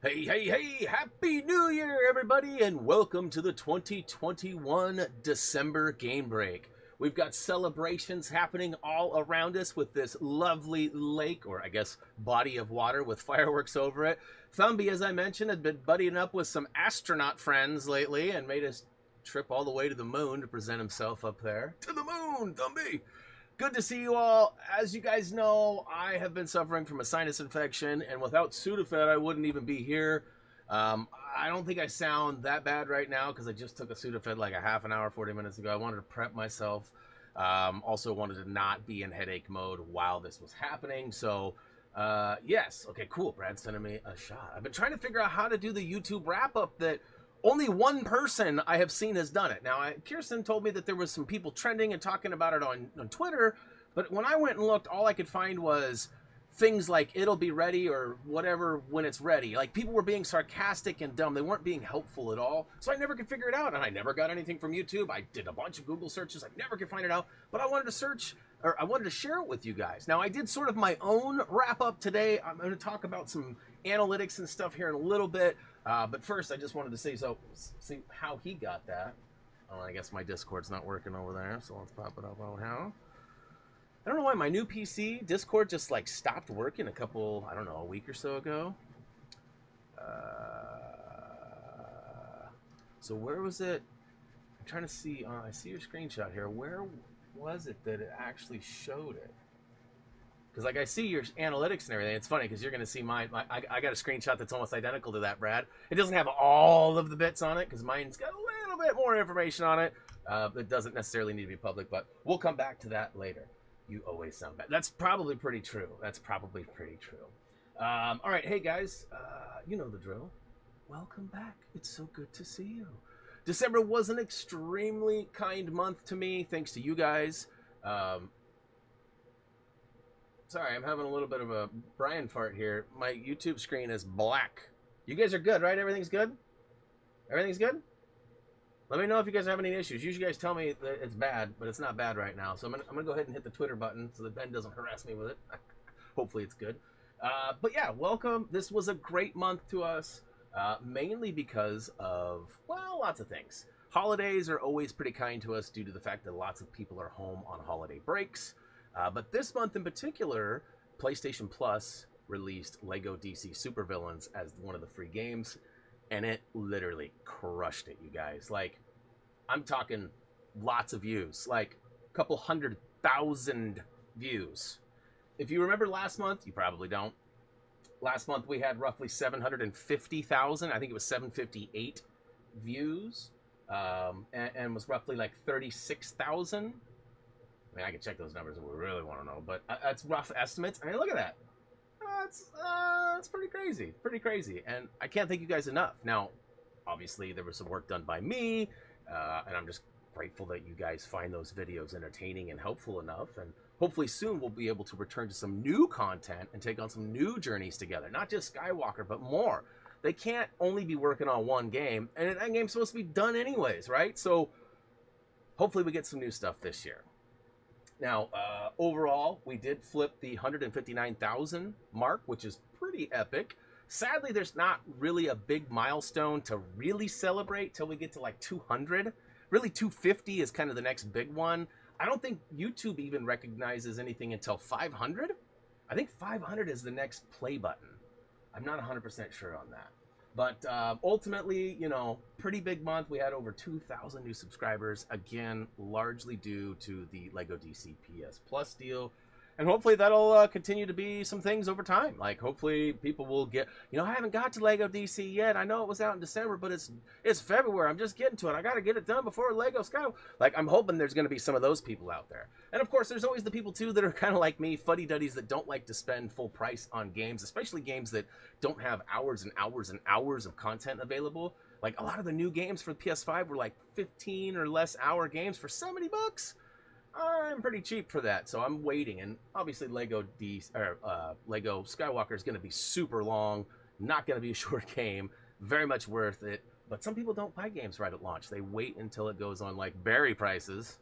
Hey, hey, hey, Happy New Year, everybody, and welcome to the 2021 December Game Break. We've got celebrations happening all around us with this lovely lake, or I guess body of water with fireworks over it. Thumby, as I mentioned, had been buddying up with some astronaut friends lately and made us trip all the way to the moon to present himself up there. To the moon, Thumby! Good to see you all. As you guys know, I have been suffering from a sinus infection, and without Sudafed, I wouldn't even be here. I don't think I sound that bad right now because I just took a Sudafed like a half an hour, 40 minutes ago. I wanted to prep myself. Also wanted to not be in headache mode while this was happening. So, yes. Okay, cool. Brad's sending me a shot. I've been trying to figure out how to do the YouTube wrap-up that only one person I have seen has done it. Now, Kirsten told me that there was some people trending and talking about it on Twitter, but when I went and looked, all I could find was things like it'll be ready or whatever when it's ready. Like, people were being sarcastic and dumb. They weren't being helpful at all. So I never could figure it out, and I never got anything from YouTube. I did a bunch of Google searches. I never could find it out, but I wanted to search, or I wanted to share it with you guys. Now, I did sort of my own wrap-up today. I'm going to talk about some analytics and stuff here in a little bit. But first, I just wanted to see how he got that. Oh, I guess my Discord's not working over there, so let's pop it up over here. I don't know why my new PC, Discord, just like stopped working a week or so ago. So where was it? I'm trying to see, I see your screenshot here. Where was it that it actually showed it? Because, like, I see your analytics and everything. It's funny because you're going to see mine. I got a screenshot that's almost identical to that, Brad. It doesn't have all of the bits on it because mine's got a little bit more information on it. That doesn't necessarily need to be public, but we'll come back to that later. You always sound bad. That's probably pretty true. All right. Hey, guys. You know the drill. Welcome back. It's so good to see you. December was an extremely kind month to me, thanks to you guys. Sorry, I'm having a little bit of a Brian fart here. My YouTube screen is black. You guys are good, right? Everything's good? Everything's good? Let me know if you guys have any issues. Usually you guys tell me that it's bad, but it's not bad right now. So I'm gonna go ahead and hit the Twitter button so that Ben doesn't harass me with it. Hopefully it's good. But yeah, welcome. This was a great month to us, mainly because of, well, lots of things. Holidays are always pretty kind to us due to the fact that lots of people are home on holiday breaks. But this month in particular, PlayStation Plus released LEGO DC Supervillains as one of the free games, and it literally crushed it, you guys. Like, I'm talking lots of views, like a couple 100,000 views. If you remember last month, you probably don't. Last month we had roughly 750,000, I think it was 758 views, and was roughly like 36,000. I mean, I can check those numbers if we really want to know, but that's rough estimates. I mean, look at that. That's pretty crazy, and I can't thank you guys enough. Now, obviously, there was some work done by me, and I'm just grateful that you guys find those videos entertaining and helpful enough, and hopefully soon we'll be able to return to some new content and take on some new journeys together. Not just Skywalker, but more. They can't only be working on one game, and that game's supposed to be done anyways, right? So, hopefully we get some new stuff this year. Now, overall, we did flip the 159,000 mark, which is pretty epic. Sadly, there's not really a big milestone to really celebrate till we get to like 200. Really, 250 is kind of the next big one. I don't think YouTube even recognizes anything until 500. I think 500 is the next play button. I'm not 100% sure on that. But ultimately, you know, pretty big month. We had over 2,000 new subscribers, again, largely due to the LEGO DC PS Plus deal. And hopefully that'll continue to be some things over time. Like, hopefully people will get, you know, I haven't got to LEGO DC yet. I know it was out in December, but it's February. I'm just getting to it. I got to get it done before LEGO Sky. Like, I'm hoping there's going to be some of those people out there. And of course, there's always the people too that are kind of like me, fuddy-duddies that don't like to spend full price on games, especially games that don't have hours and hours and hours of content available. Like, a lot of the new games for the PS5 were like 15 or less hour games for $70. I'm pretty cheap for that, so I'm waiting. And obviously, Lego Skywalker is going to be super long, not going to be a short game, very much worth it. But some people don't buy games right at launch. They wait until it goes on like Barry prices.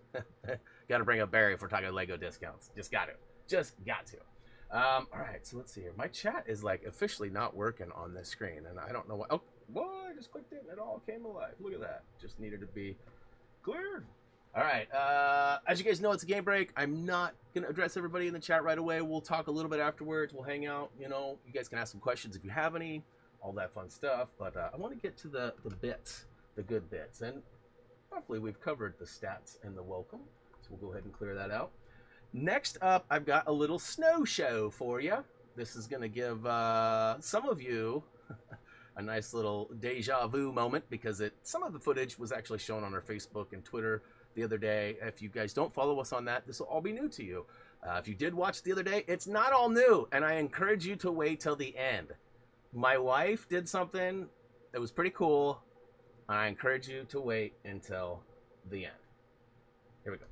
Got to bring up Barry if we're talking Lego discounts. Just got to. All right, so let's see here. My chat is like officially not working on this screen, and I don't know why. Oh, boy, I just clicked it and it all came alive. Look at that. Just needed to be cleared. All right. As you guys know, it's a game break. I'm not going to address everybody in the chat right away. We'll talk a little bit afterwards. We'll hang out. You know, you guys can ask some questions if you have any, all that fun stuff. But I want to get to the bits, the good bits. And hopefully we've covered the stats and the welcome. So we'll go ahead and clear that out. Next up, I've got a little snow show for you. This is going to give some of you a nice little deja vu moment because some of the footage was actually shown on our Facebook and Twitter the other day. If you guys don't follow us on that, this will all be new to you. If you did watch the other day, it's not all new, and I encourage you to wait till the end. My wife did something that was pretty cool, and I encourage you to wait until the end. Here we go.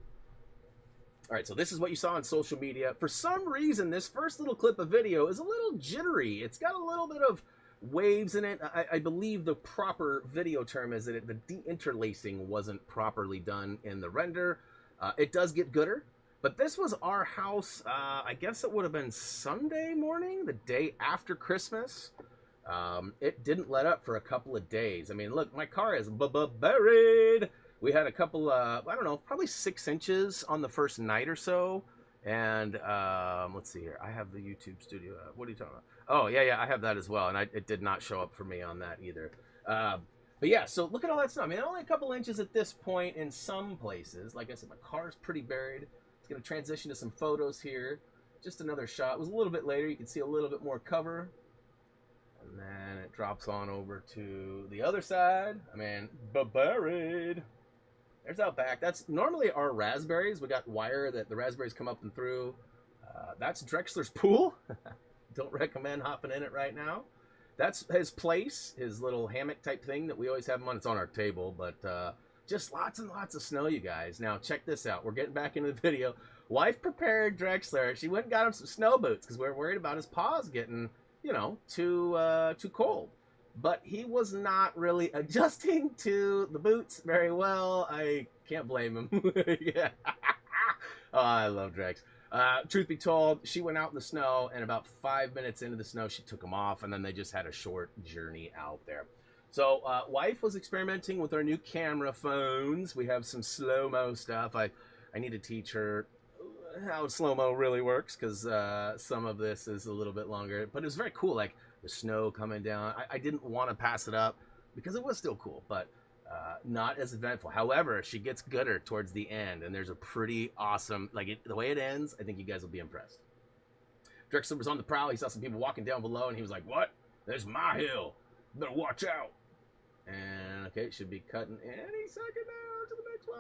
All right, so this is what you saw on social media. For some reason, this first little clip of video is a little jittery. It's got a little bit of waves in it. I believe the proper video term is that the deinterlacing wasn't properly done in the render. It does get gooder, but this was our house. I guess it would have been Sunday morning, the day after Christmas. It didn't let up for a couple of days. I mean, look, my car is buried. We had a couple, I don't know, probably 6 inches on the first night or so. And let's see here. I have the YouTube studio. What are you talking about? Oh, yeah, I have that as well. And it did not show up for me on that either. But yeah, so look at all that snow. I mean, only a couple inches at this point in some places. Like I said, my car's pretty buried. It's going to transition to some photos here. Just another shot. It was a little bit later. You can see a little bit more cover. And then it drops on over to the other side. I mean, buried. There's out back. That's normally our raspberries. We got wire that the raspberries come up and through. That's Drexler's pool. Don't recommend hopping in it right now. That's his place, his little hammock type thing that we always have him on. It's on our table, but just lots and lots of snow, you guys. Now, check this out. We're getting back into the video. Wife prepared Drexler. She went and got him some snow boots because we were worried about his paws getting, you know, too cold. But he was not really adjusting to the boots very well. I can't blame him. Yeah. Oh, I love Drex. Truth be told, she went out in the snow, and about 5 minutes into the snow, she took them off, and then they just had a short journey out there. So, wife was experimenting with our new camera phones. We have some slow-mo stuff. I need to teach her how slow-mo really works, because some of this is a little bit longer. But it was very cool, like the snow coming down. I didn't want to pass it up because it was still cool, but not as eventful. However, she gets gooder towards the end, and there's a pretty awesome, like the way it ends, I think you guys will be impressed. Drexler was on the prowl. He saw some people walking down below, and he was like, "What? There's my hill. Better watch out." And okay, it should be cutting any second now to the next one.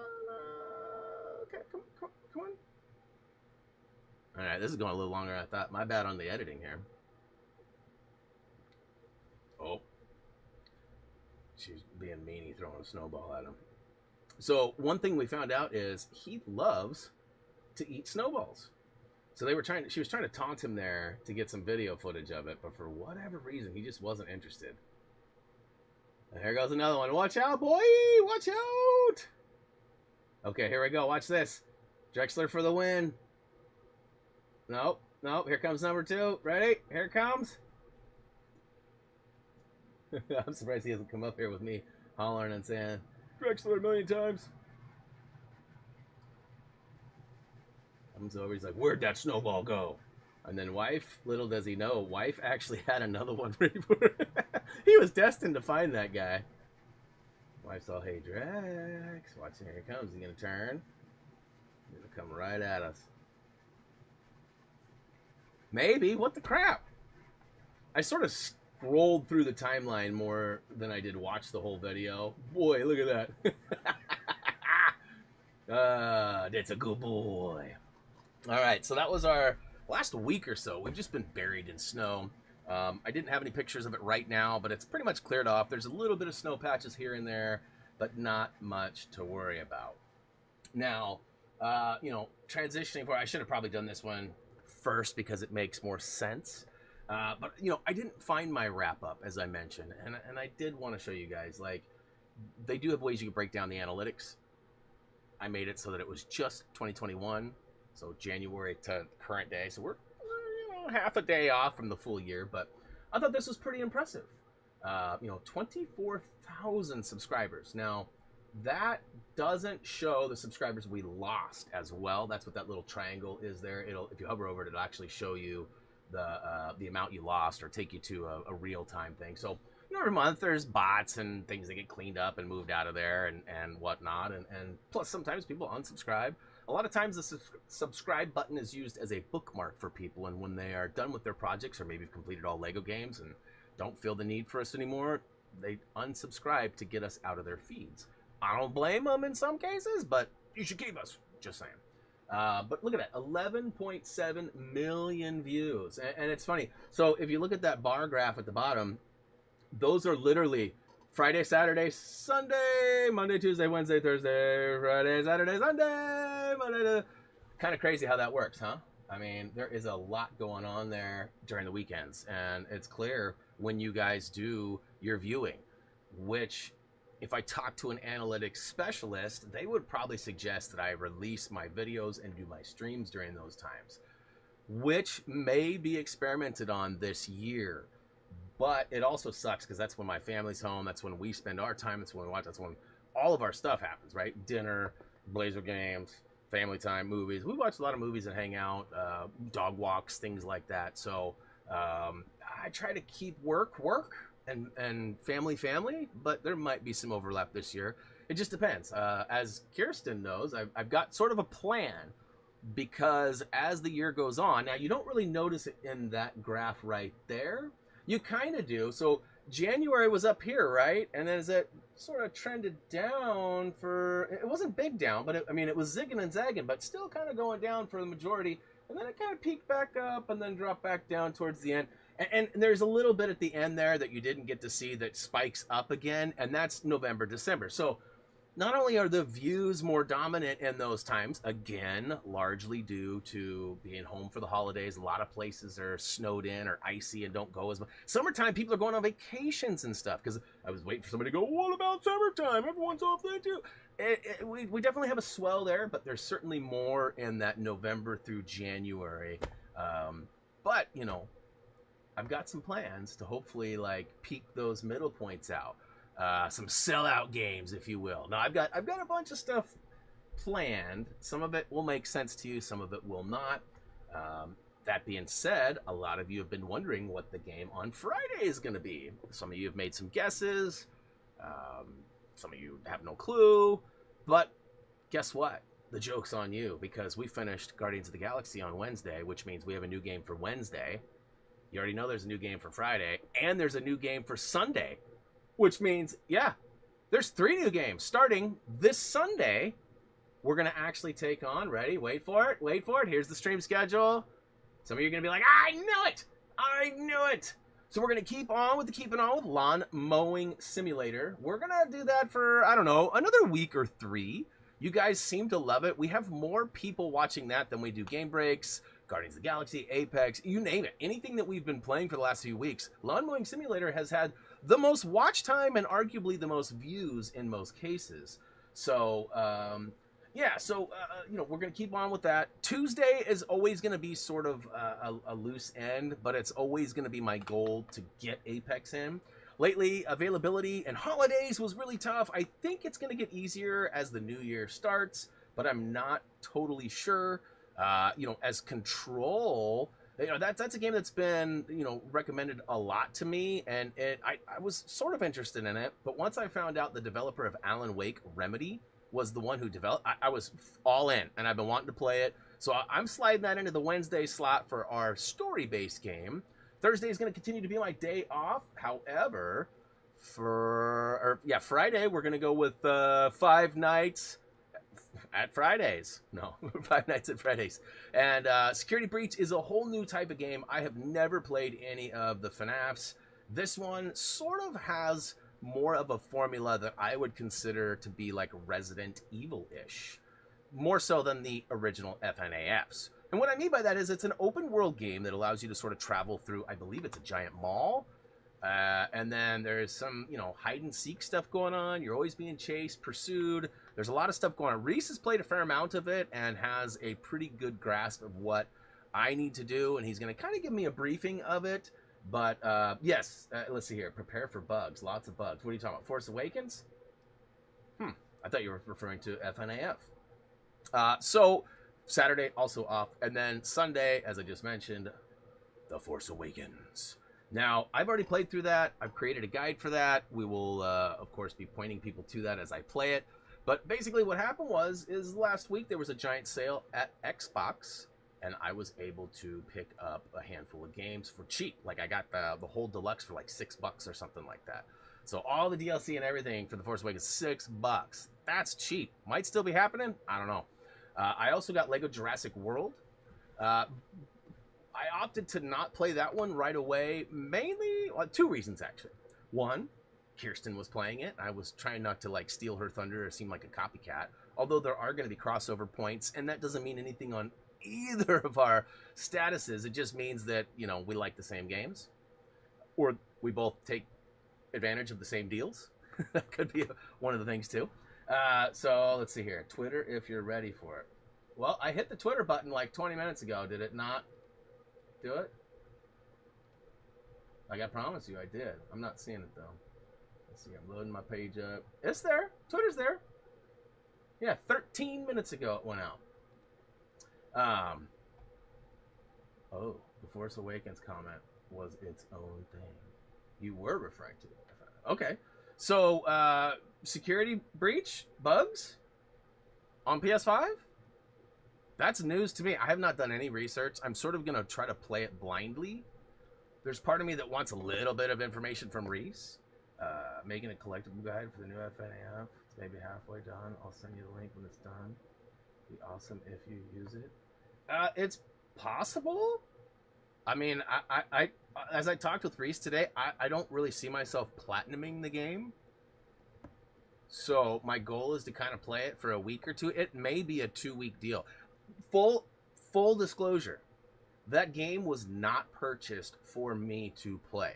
Okay, come on. All right, this is going a little longer than I thought. My bad on the editing here. Oh. She's being meanie, throwing a snowball at him. So one thing we found out is he loves to eat snowballs. So she was trying to taunt him there to get some video footage of it, but for whatever reason, he just wasn't interested. And here goes another one. Watch out, boy! Watch out! Okay, here we go. Watch this. Drexler for the win. Nope. Here comes number 2. Ready? Here it comes. I'm surprised he hasn't come up here with me hollering and saying, "Drexler" a million times. Comes over, he's like, "Where'd that snowball go?" And then wife, little does he know, wife actually had another one ready for him. He was destined to find that guy. Wife's all, "Hey, Drex, watch, here he comes. He's going to turn. He's going to come right at us." Maybe. What the crap? I sort of scrolled through the timeline more than I did watch the whole video. Boy, look at that. That's a good boy. All right, so that was our last week or so. We've just been buried in snow. I didn't have any pictures of it right now, but it's pretty much cleared off. There's a little bit of snow patches here and there, but not much to worry about. Now, transitioning I should have probably done this one first because it makes more sense. But, I didn't find my wrap-up, as I mentioned, and I did want to show you guys, like, they do have ways you can break down the analytics. I made it so that it was just 2021, so January to current day, so we're half a day off from the full year, but I thought this was pretty impressive. 24,000 subscribers. Now, that doesn't show the subscribers we lost as well. That's what that little triangle is there. If you hover over it, it'll actually show you the amount you lost or take you to a real-time thing. So, every month there's bots and things that get cleaned up and moved out of there and whatnot. And plus, sometimes people unsubscribe. A lot of times the subscribe button is used as a bookmark for people, and when they are done with their projects or maybe have completed all Lego games and don't feel the need for us anymore, they unsubscribe to get us out of their feeds. I don't blame them in some cases, but you should keep us. Just saying. But look at that, 11.7 million views. And it's funny. So if you look at that bar graph at the bottom, those are literally Friday, Saturday, Sunday, Monday, Tuesday, Wednesday, Thursday, Friday, Saturday, Sunday, Monday. Kind of crazy how that works, huh? I mean, there is a lot going on there during the weekends. And it's clear when you guys do your viewing, which, if I talk to an analytics specialist, they would probably suggest that I release my videos and do my streams during those times, which may be experimented on this year. But it also sucks because that's when my family's home. That's when we spend our time. That's when we watch. That's when all of our stuff happens, right? Dinner, Blazer games, family time, movies. We watch a lot of movies and hang out, dog walks, things like that. So I try to keep work, and family, but there might be some overlap this year. It just depends. As Kirsten knows, I've got sort of a plan, because as the year goes on, now you don't really notice it in that graph right there. You kind of do. So January was up here, right? And then as it sort of trended down it wasn't big down, but it was zigging and zagging, but still kind of going down for the majority. And then it kind of peaked back up and then dropped back down towards the end. And there's a little bit at the end there that you didn't get to see that spikes up again, and that's November, December. So not only are the views more dominant in those times, again, largely due to being home for the holidays. A lot of places are snowed in or icy and don't go as much. Summertime, people are going on vacations and stuff, because I was waiting for somebody to go, what about summertime? Everyone's off there too. We definitely have a swell there, but there's certainly more in that November through January. But, I've got some plans to hopefully peak those middle points out. Some sellout games, if you will. Now I've got a bunch of stuff planned. Some of it will make sense to you, some of it will not. That being said, a lot of you have been wondering what the game on Friday is going to be. Some of you have made some guesses. Some of you have no clue. But guess what? The joke's on you, because we finished Guardians of the Galaxy on Wednesday, which means we have a new game for Wednesday. You already know there's a new game for Friday, and there's a new game for Sunday, which means, yeah, there's 3 new games starting this Sunday. We're going to actually take on, ready, wait for it, here's the stream schedule. Some of you are going to be like, I knew it. So we're going to keep on with Lawn Mowing Simulator. We're going to do that for, I don't know, another week or 3. You guys seem to love it. We have more people watching that than we do Game Breaks, Guardians of the Galaxy, Apex, you name it. Anything that we've been playing for the last few weeks, Lawn Mowing Simulator has had the most watch time and arguably the most views in most cases. So, we're going to keep on with that. Tuesday is always going to be sort of a loose end, but it's always going to be my goal to get Apex in. Lately, availability and holidays was really tough. I think it's going to get easier as the new year starts, but I'm not totally sure. As Control, that's a game that's been, recommended a lot to me, and I was sort of interested in it, but once I found out the developer of Alan Wake, Remedy, was the one who developed, I was all in, and I've been wanting to play it, so I'm sliding that into the Wednesday slot for our story-based game. Thursday is going to continue to be my day off, however, Friday, we're going to go with 5 nights at Fridays. No, 5 nights at Fridays. And Security Breach is a whole new type of game. I have never played any of the FNAFs. This one sort of has more of a formula that I would consider to be like Resident Evil-ish. More so than the original FNAFs. And what I mean by that is it's an open world game that allows you to sort of travel through, I believe it's a giant mall. And then there's some, hide and seek stuff going on. You're always being chased, pursued. There's a lot of stuff going on. Reese has played a fair amount of it and has a pretty good grasp of what I need to do, and he's going to kind of give me a briefing of it. But yes, let's see here. Prepare for bugs. Lots of bugs. What are you talking about? Force Awakens? I thought you were referring to FNAF. So Saturday also off, and then Sunday, as I just mentioned, The Force Awakens. Now, I've already played through that. I've created a guide for that. We will, of course, be pointing people to that as I play it. But basically what happened is last week there was a giant sale at Xbox, and I was able to pick up a handful of games for cheap. Like, I got the whole deluxe for like $6 or something like that. So all the DLC and everything for The Force Awakens, $6. That's cheap. Might still be happening. I don't know. I also got Lego Jurassic World. I opted to not play that one right away, mainly, well, 2 reasons actually. One, Kirsten was playing it. I was trying not to like steal her thunder or seem like a copycat, although there are going to be crossover points, and that doesn't mean anything on either of our statuses. It just means that, you know, we like the same games, or we both take advantage of the same deals. That could be one of the things too. So let's see here. Twitter, if you're ready for it. Well, I hit the Twitter button like 20 minutes ago. Did it not do it? Like, I promise you I did. I'm not seeing it though. Let's see, I'm loading my page up. It's there. Twitter's there. Yeah, 13 minutes ago it went out. Oh, the Force Awakens comment was its own thing. You were referring to it. Okay. So, security breach bugs on PS5? That's news to me. I have not done any research. I'm sort of going to try to play it blindly. There's part of me that wants a little bit of information from Reese. Making a collectible guide for the new FNAF. It's maybe halfway done. I'll send you the link when it's done. Be awesome if you use it. It's possible. I mean, I as I talked with Reese today, I don't really see myself platinuming the game. So my goal is to kind of play it for a week or two. It may be a 2-week deal. Full disclosure, that game was not purchased for me to play.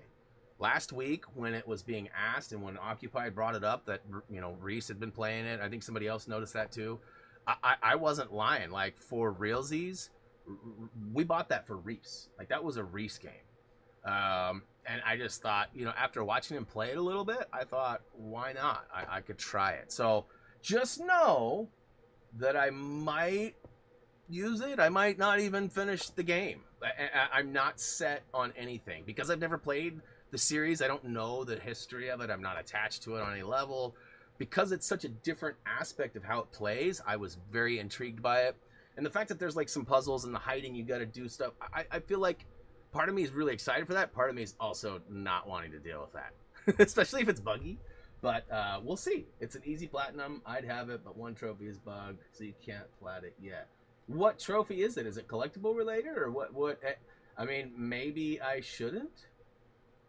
Last week, when it was being asked and when Occupied brought it up that, you know, Reese had been playing it, I think somebody else noticed that too. I wasn't lying. Like, for realsies, we bought that for Reese. Like, that was a Reese game. And I just thought, you know, after watching him play it a little bit, I thought, why not? I could try it. So just know that I might use it. I might not even finish the game. I'm not set on anything because I've never played the series. I don't know the history of it. I'm not attached to it on any level. Because it's such a different aspect of how it plays, I was very intrigued by it. And the fact that there's like some puzzles and the hiding, you got to do stuff. I feel like part of me is really excited for that. Part of me is also not wanting to deal with that, especially if it's buggy. But we'll see. It's an easy platinum. I'd have it, but one trophy is bugged, so you can't plat it yet. What trophy is it? Is it collectible related or what? I mean, maybe I shouldn't.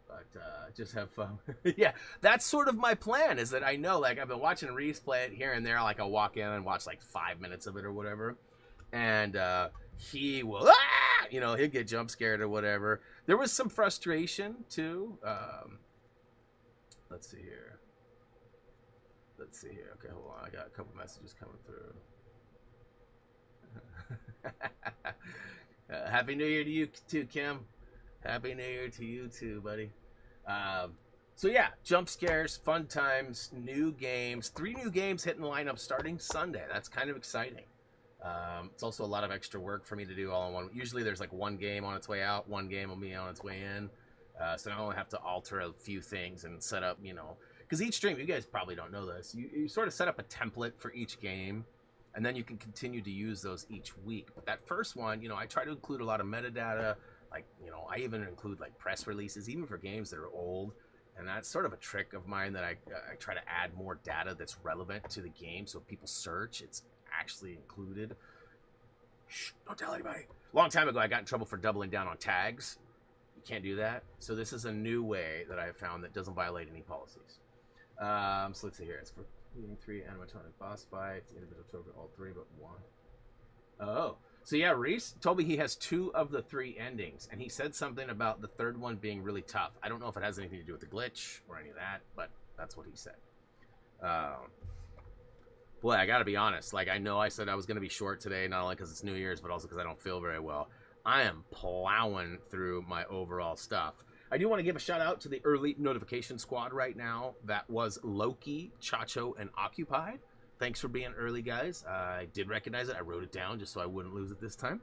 But just have fun. Yeah, that's sort of my plan, is that I know, like, I've been watching Reese play it here and there. Like, I'll walk in and watch like 5 minutes of it or whatever, and he will, you know, he'll get jump scared or whatever. There was some frustration too. Let's see here. Okay, hold on. I got a couple messages coming through. Happy New Year to you too, Kim. Happy New Year to you too, buddy. So yeah, jump scares, fun times, new games. 3 new games hitting the lineup starting Sunday. That's kind of exciting. It's also a lot of extra work for me to do all in one. Usually there's like 1 game on its way out, 1 game will be on its way in. So I only have to alter a few things and set up, you know, because each stream, you guys probably don't know this, you sort of set up a template for each game, and then you can continue to use those each week. But that first one, you know, I try to include a lot of metadata. Like, you know, I even include like press releases, even for games that are old. And that's sort of a trick of mine, that I try to add more data that's relevant to the game. So if people search, it's actually included. Shh, don't tell anybody. A long time ago, I got in trouble for doubling down on tags. You can't do that. So this is a new way that I have found that doesn't violate any policies. So let's see here. It's for 3 animatronic boss fights, individual trophy, all 3 but 1. Oh. So yeah, Reese told me he has 2 of the 3 endings, and he said something about the 3rd one being really tough. I don't know if it has anything to do with the glitch or any of that, but that's what he said. Boy, I gotta be honest. Like, I know I said I was gonna be short today, not only because it's New Year's, but also because I don't feel very well. I am plowing through my overall stuff. I do want to give a shout out to the early notification squad right now. That was Loki, Chacho, and Occupied. Thanks for being early, guys. I did recognize it. I wrote it down just so I wouldn't lose it this time.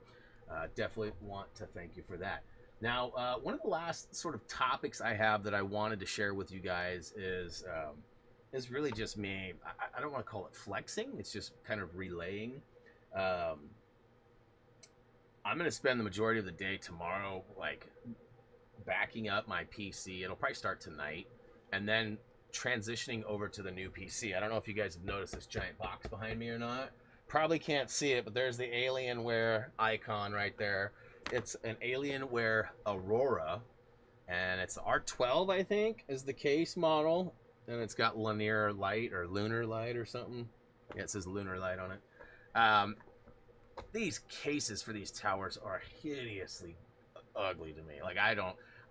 Definitely want to thank you for that. Now, one of the last sort of topics I have that I wanted to share with you guys is really just me. I don't want to call it flexing. It's just kind of relaying. I'm going to spend the majority of the day tomorrow, like, backing up my PC. It'll probably start tonight, and then transitioning over to the new PC. I don't know if you guys have noticed this giant box behind me or not. Probably can't see it, but there's the Alienware icon right there. It's an Alienware Aurora, and it's the R12, I think, is the case model, and it's got linear light or lunar light or something. Yeah, it says lunar light on it. These cases for these towers are hideously ugly to me. Like,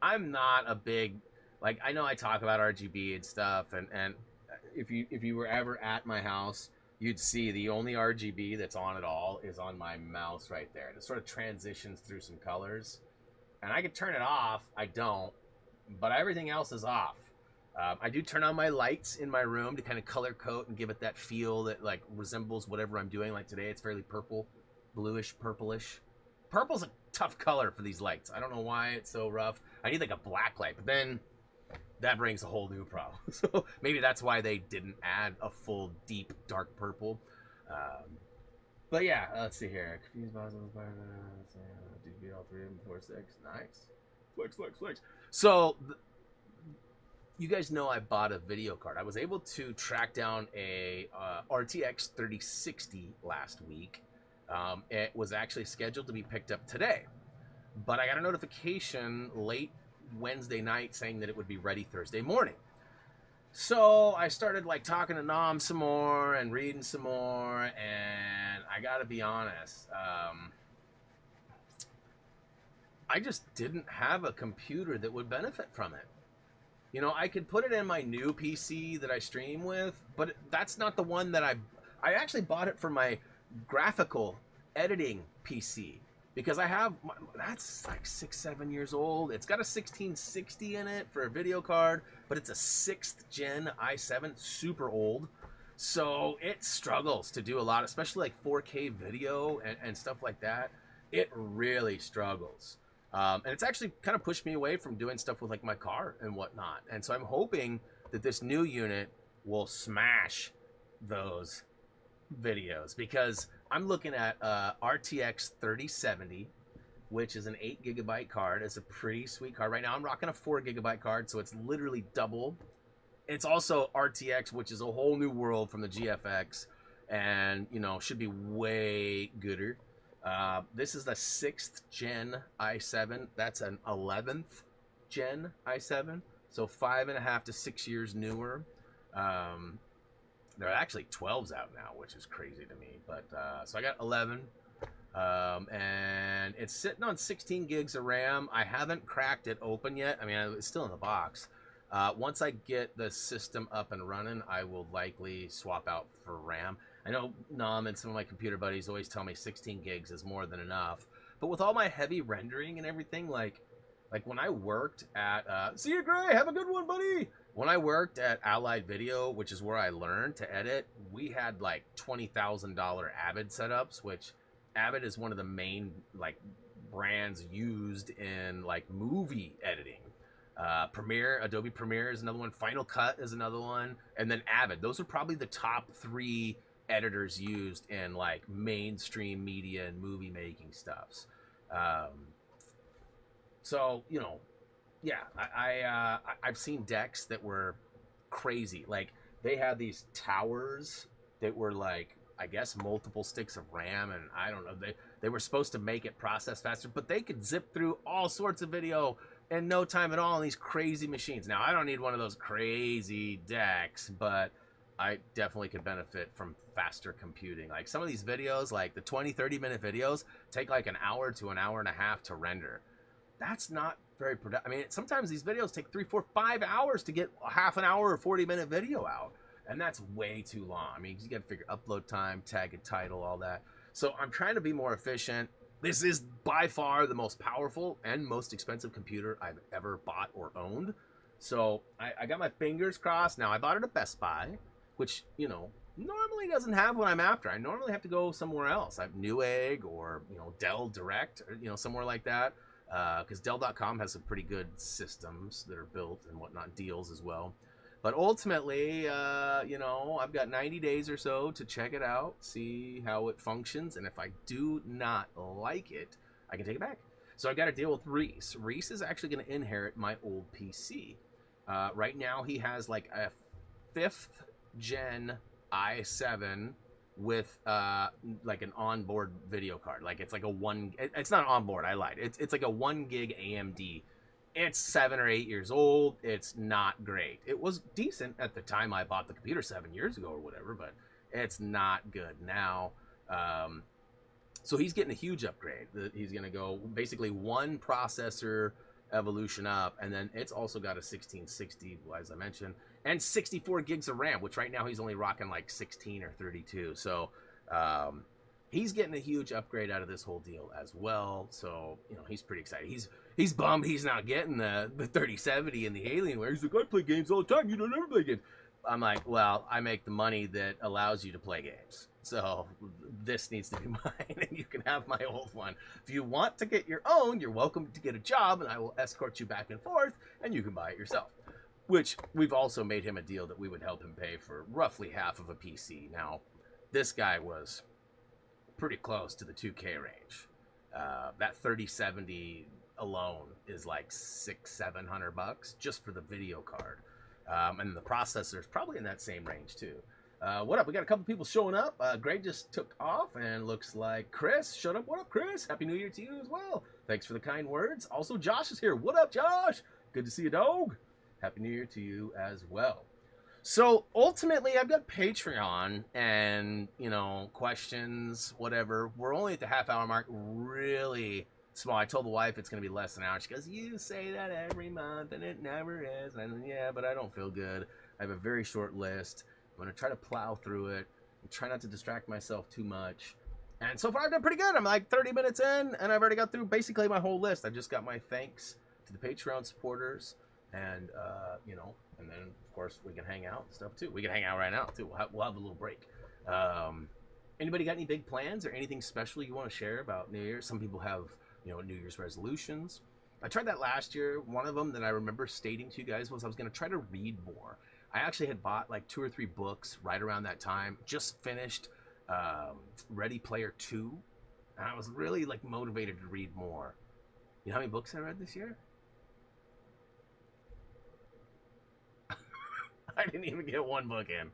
I'm not a big, like, I know I talk about RGB and stuff, and if you were ever at my house, you'd see the only RGB that's on at all is on my mouse right there. It sort of transitions through some colors, and I could turn it off. I don't, but everything else is off. I do turn on my lights in my room to kind of color code and give it that feel that, like, resembles whatever I'm doing. Like today, it's fairly purple, bluish, purplish. Purple's a tough color for these lights. I don't know why it's so rough. I need like a black light, but then that brings a whole new problem. So maybe that's why they didn't add a full deep dark purple. But yeah, let's see here. Confused by did you beat all three of them before 6? Nice. Flex. So you guys know I bought a video card. I was able to track down a RTX 3060 last week. It was actually scheduled to be picked up today, but I got a notification late Wednesday night saying that it would be ready Thursday morning. So I started like talking to Nom some more and reading some more, and I gotta be honest, I just didn't have a computer that would benefit from it. You know, I could put it in my new PC that I stream with, but that's not the one that I actually bought it for my graphical editing PC, because I have, that's like 6-7 years old. It's got a 1660 in it for a video card, but it's a 6th gen i7, super old. So it struggles to do a lot, especially like 4K video and stuff like that. It really struggles. And it's actually kind of pushed me away from doing stuff with like my car and whatnot. And so I'm hoping that this new unit will smash those videos, because I'm looking at RTX 3070, which is an 8GB card. It's a pretty sweet card. Right now I'm rocking a 4GB card, so it's literally double. It's also RTX, which is a whole new world from the GFX, and you know, should be way gooder. This is the 6th gen i7. That's an 11th gen i7, so 5.5 to 6 years newer. There are actually 12s out now, which is crazy to me. But so I got 11, and it's sitting on 16 gigs of RAM. I haven't cracked it open yet. I mean, it's still in the box. Once I get the system up and running, I will likely swap out for RAM. I know Nom and some of my computer buddies always tell me 16 gigs is more than enough. But with all my heavy rendering and everything, like when I worked at see you, Gray, have a good one, buddy. When I worked at Allied Video, which is where I learned to edit, we had like $20,000 Avid setups, which Avid is one of the main like brands used in like movie editing. Premiere, Adobe Premiere is another one. Final Cut is another one, and then Avid. Those are probably the top 3 editors used in like mainstream media and movie making stuffs. So you know, yeah, I've seen decks that were crazy. Like they had these towers that were like, I guess, multiple sticks of RAM, and I don't know, they were supposed to make it process faster, but they could zip through all sorts of video in no time at all on these crazy machines. Now, I don't need one of those crazy decks, but I definitely could benefit from faster computing. Like some of these videos, like the 20-30 minute videos, take like an hour to an hour and a half to render. That's not very productive. I mean, sometimes these videos take 3, 4, 5 hours to get a half an hour or 40-minute video out, and that's way too long. I mean, you got to figure upload time, tag and title, all that. So I'm trying to be more efficient. This is by far the most powerful and most expensive computer I've ever bought or owned. So I got my fingers crossed. Now, I bought it at Best Buy, which, you know, normally doesn't have what I'm after. I normally have to go somewhere else. I have Newegg or, you know, Dell Direct, or, you know, somewhere like that. Because Dell.com has some pretty good systems that are built and whatnot, deals as well. But ultimately, you know, I've got 90 days or so to check it out, see how it functions, and if I do not like it, I can take it back. So I got to deal with Reese. Reese is actually going to inherit my old PC. Right now, he has like a 5th gen i7 with like an onboard video card. Like it's like it's not onboard, I lied. It's like a 1 gig AMD. It's 7 or 8 years old. It's not great. It was decent at the time I bought the computer 7 years ago or whatever, but it's not good now. So he's getting a huge upgrade. He's going to go basically one processor evolution up, and then it's also got a 1660, as I mentioned, and 64 gigs of RAM, which right now he's only rocking like 16 or 32. So he's getting a huge upgrade out of this whole deal as well. So, you know, he's pretty excited. He's bummed he's not getting the 3070 and the Alienware. He's like, I play games all the time. You don't ever play games. I'm like, well, I make the money that allows you to play games. So this needs to be mine, and you can have my old one. If you want to get your own, you're welcome to get a job, and I will escort you back and forth, and you can buy it yourself. Which we've also made him a deal that we would help him pay for roughly half of a PC. Now, this guy was pretty close to the 2K range. That 3070 alone is like $600-700 just for the video card. And the processor is probably in that same range too. What up? We got a couple people showing up. Greg just took off, and looks like Chris showed up. What up, Chris? Happy New Year to you as well. Thanks for the kind words. Also, Josh is here. What up, Josh? Good to see you, dog. Happy New Year to you as well. So ultimately, I've got Patreon and, you know, questions, whatever. We're only at the half-hour mark. Really small. I told the wife it's going to be less than an hour. She goes, you say that every month, and it never is. And I said, yeah, but I don't feel good. I have a very short list. I'm going to try to plow through it and try not to distract myself too much. And so far, I've done pretty good. I'm like 30 minutes in, and I've already got through basically my whole list. I've just got my thanks to the Patreon supporters, and, you know, and then, of course, we can hang out and stuff, too. We can hang out right now, too. We'll have a little break. Anybody got any big plans or anything special you want to share about New Year's? Some people have, you know, New Year's resolutions. I tried that last year. One of them that I remember stating to you guys was I was going to try to read more. I actually had bought like 2 or 3 books right around that time. Just finished Ready Player 2. And I was really like motivated to read more. You know how many books I read this year? I didn't even get 1 book in.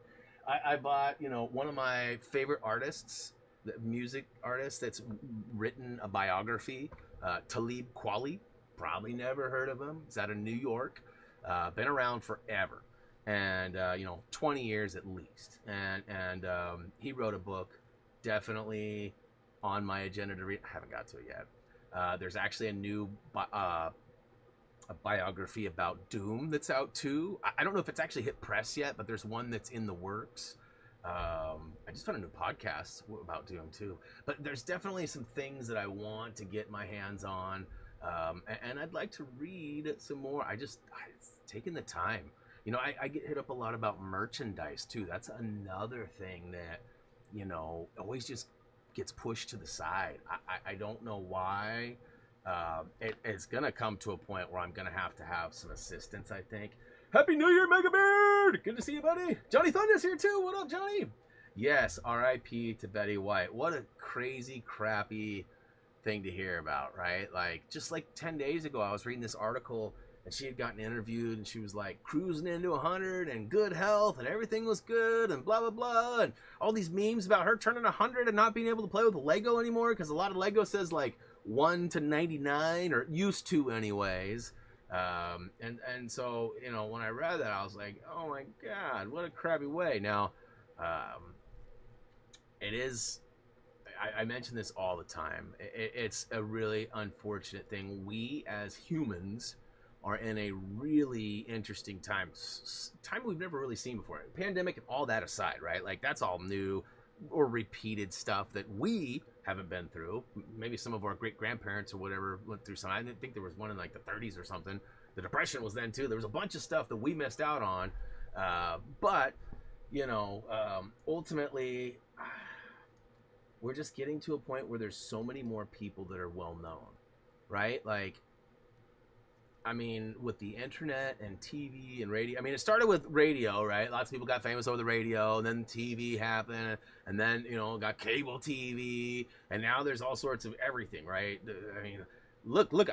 I bought, you know, one of my favorite artists, the music artist that's written a biography, Talib Kweli. Probably never heard of him. He's out of New York. Been around forever. And, you know, 20 years at least. And he wrote a book, definitely on my agenda to read. I haven't got to it yet. There's actually a new a biography about Doom that's out too. I don't know if it's actually hit press yet, but there's one that's in the works. I just found a new podcast about Doom too. But there's definitely some things that I want to get my hands on. And I'd like to read some more. It's taking the time. You know, I get hit up a lot about merchandise too. That's another thing that, you know, always just gets pushed to the side. I don't know why. It's gonna come to a point where I'm gonna have to have some assistance, I think. Happy New Year, Mega Beard! Good to see you, buddy. Johnny Thunder's here too. What up, Johnny? Yes, R.I.P. to Betty White. What a crazy, crappy thing to hear about, right? Like, just like 10 days ago, I was reading this article, and she had gotten interviewed, and she was like cruising into 100 and good health, and everything was good, and blah, blah, blah, and all these memes about her turning 100 and not being able to play with Lego anymore, because a lot of Lego says, like, 1 to 99, or used to anyways. And so, you know, when I read that, I was like, oh my God, what a crappy way. Now, it is, I mention this all the time. It's a really unfortunate thing. We as humans are in a really interesting time we've never really seen before. Pandemic and all that aside, right? Like, that's all new. or repeated stuff that we haven't been through. Maybe some of our great grandparents or whatever went through some. I think there was one in like the 30s or something. The Depression was then too. There was a bunch of stuff that we missed out on. But you know, ultimately, we're just getting to a point where there's so many more people that are well known, right? Like, I mean, with the internet and TV and radio, I mean, it started with radio, right? Lots of people got famous over the radio, and then TV happened, and then, you know, got cable TV, and now there's all sorts of everything, right? I mean, look,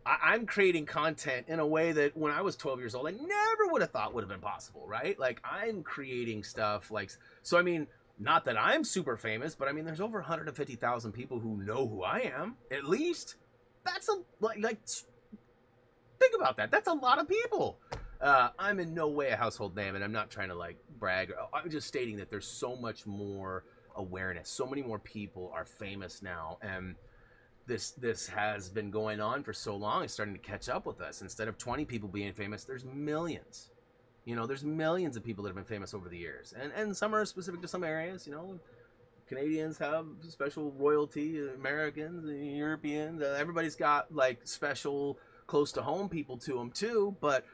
I'm creating content in a way that when I was 12 years old, I never would have thought would have been possible, right? Like, I'm creating stuff like, so I mean, not that I'm super famous, but I mean, there's over 150,000 people who know who I am, at least. That's a, like, think about that. That's a lot of people. I'm in no way a household name, and I'm not trying to like brag. I'm just stating that there's so much more awareness. So many more people are famous now, and this has been going on for so long. It's starting to catch up with us. Instead of 20 people being famous, there's millions. You know, there's millions of people that have been famous over the years, and some are specific to some areas. You know, Canadians have special royalty, Americans, Europeans. Everybody's got like special, close to home people to them too. But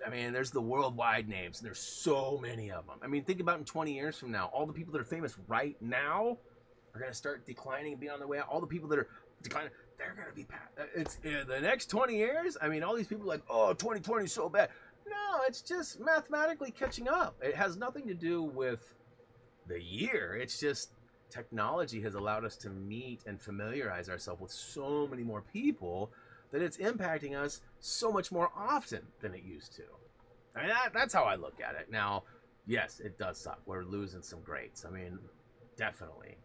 I mean, there's the worldwide names, and there's so many of them. I mean, think about in 20 years from now, all the people that are famous right now are going to start declining and be on their way out. All the people that are declining, they're going to be it's in the next 20 years. I mean, all these people are like, oh, 2020 is so bad. No, it's just mathematically catching up. It has nothing to do with the year. It's just technology has allowed us to meet and familiarize ourselves with so many more people that it's impacting us so much more often than it used to. I mean, that's how I look at it. Now, yes, it does suck. We're losing some greats. I mean, definitely.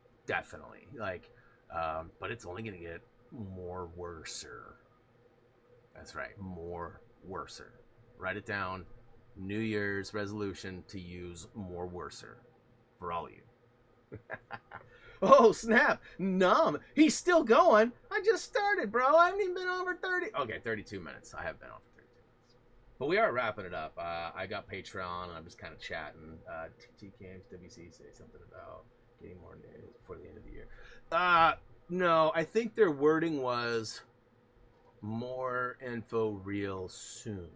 Like, but it's only going to get more worser. That's right, more worser. Write it down. New Year's resolution to use more worser for all of you. Oh, snap. Numb. He's still going. I just started, bro. I haven't even been on for 30. Okay, 32 minutes. I have been on for 32 minutes. But we are wrapping it up. I got Patreon, and I'm just kind of chatting. TT Games, WC, say something about getting more news before the end of the year. No, I think their wording was more info real soon.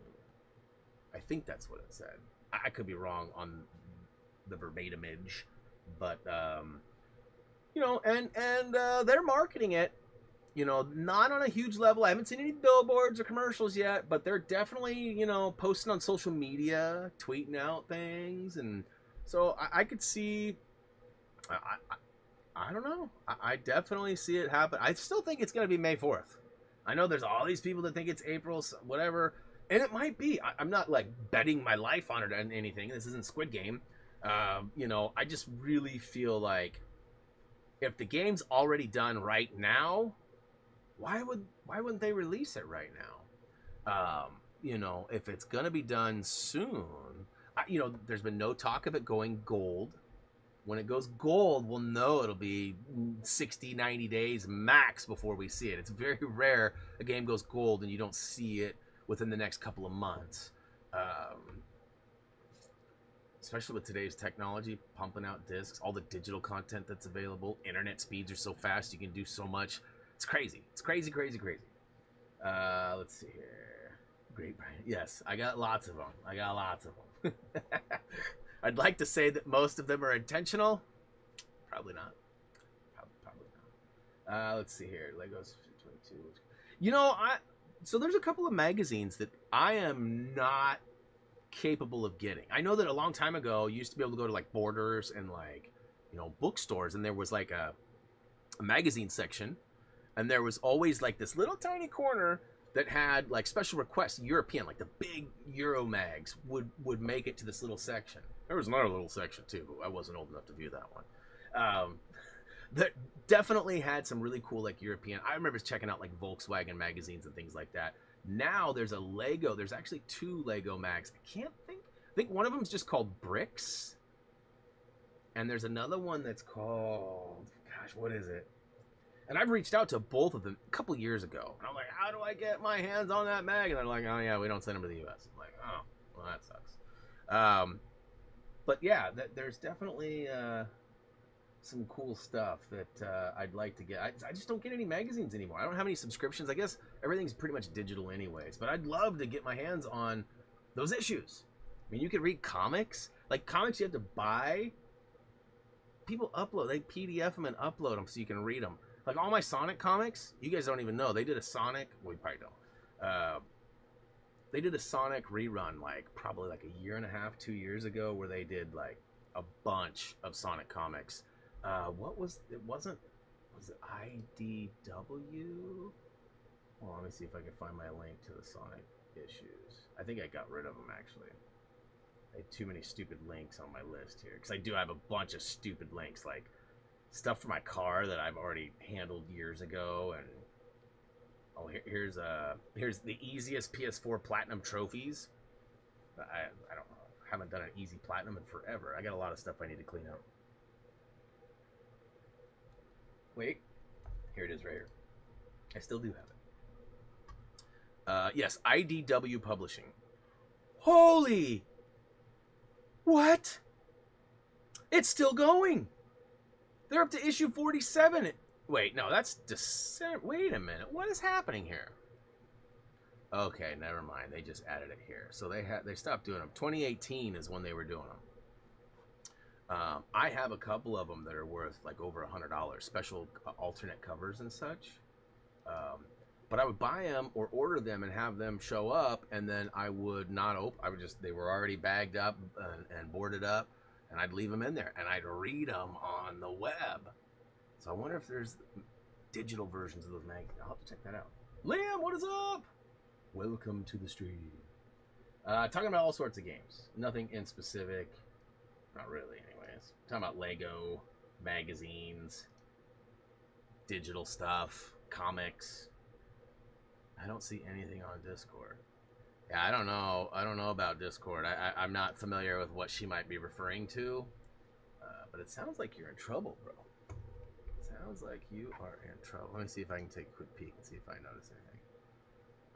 I think that's what it said. I could be wrong on the verbatimage, but you know, and they're marketing it, you know, not on a huge level. I haven't seen any billboards or commercials yet, but they're definitely, you know, posting on social media, tweeting out things, and so I could see. I don't know. I definitely see it happen. I still think it's going to be May 4th. I know there's all these people that think it's April, whatever. And it might be. I'm not like betting my life on it or anything. This isn't Squid Game. You know, I just really feel like if the game's already done right now, why wouldn't they release it right now? You know, if it's gonna be done soon, you know, there's been no talk of it going gold. When it goes gold, we'll know it'll be 60, 90 days max before we see it. It's very rare a game goes gold and you don't see it within the next couple of months. Especially with today's technology, pumping out discs, all the digital content that's available, internet speeds are so fast, you can do so much. It's crazy. It's crazy. Let's see here. Great, Brian. Yes, I got lots of them. I'd like to say that most of them are intentional. Probably not. Probably not. Let's see here. Legos 22. You know, so there's a couple of magazines that I am not capable of getting. I know that a long time ago, you used to be able to go to like Borders and like, you know, bookstores, and there was like a magazine section, and there was always like this little tiny corner that had like special requests, European, like the big Euro mags would make it to this little section. There was another little section too, but I wasn't old enough to view that one. That definitely had some really cool like European. I remember checking out like Volkswagen magazines and things like that. Now there's a Lego. There's actually 2 Lego mags. I think one of them is just called Bricks, and there's another one that's called, gosh, what is it? And I've reached out to both of them a couple years ago. And I'm like, how do I get my hands on that mag? And they're like, oh yeah, we don't send them to the U.S. I'm like, oh, well that sucks. But yeah, there's definitely some cool stuff that I'd like to get. I just don't get any magazines anymore. I don't have any subscriptions. I guess everything's pretty much digital anyways. But I'd love to get my hands on those issues. I mean, you could read comics. Like, comics you have to buy. People upload. They PDF them and upload them so you can read them. Like, all my Sonic comics, you guys don't even know. They did a Sonic... Well, you probably don't. They did a Sonic rerun, like, probably like a year and a half, 2 years ago, where they did, like, a bunch of Sonic comics. What was... It wasn't... Was it IDW? Well, let me see if I can find my link to the Sonic issues. I think I got rid of them, actually. I had too many stupid links on my list here. Because I do have a bunch of stupid links, like stuff for my car that I've already handled years ago. And oh, here's the easiest PS4 Platinum trophies. I don't know. I haven't done an easy Platinum in forever. I got a lot of stuff I need to clean up. Wait. Here it is right here. I still do have it. Yes, IDW Publishing. Holy... What? It's still going. They're up to issue 47. Wait, no, that's December. Wait a minute. What is happening here? Okay, never mind. They just added it here. So they stopped doing them. 2018 is when they were doing them. I have a couple of them that are worth like over $100, special alternate covers and such. But I would buy them or order them and have them show up, and then I would not open. I would just, they were already bagged up and boarded up, and I'd leave them in there, and I'd read them on the web. So I wonder if there's digital versions of those magazines. I'll have to check that out. Liam, what is up? Welcome to the stream. Talking about all sorts of games. Nothing in specific. Not really, anyways. Talking about Lego, magazines, digital stuff, comics. I don't see anything on Discord. Yeah, I don't know. I don't know about Discord. I'm not familiar with what she might be referring to. But it sounds like you're in trouble, bro. Sounds like you are in trouble. Let me see if I can take a quick peek and see if I notice anything.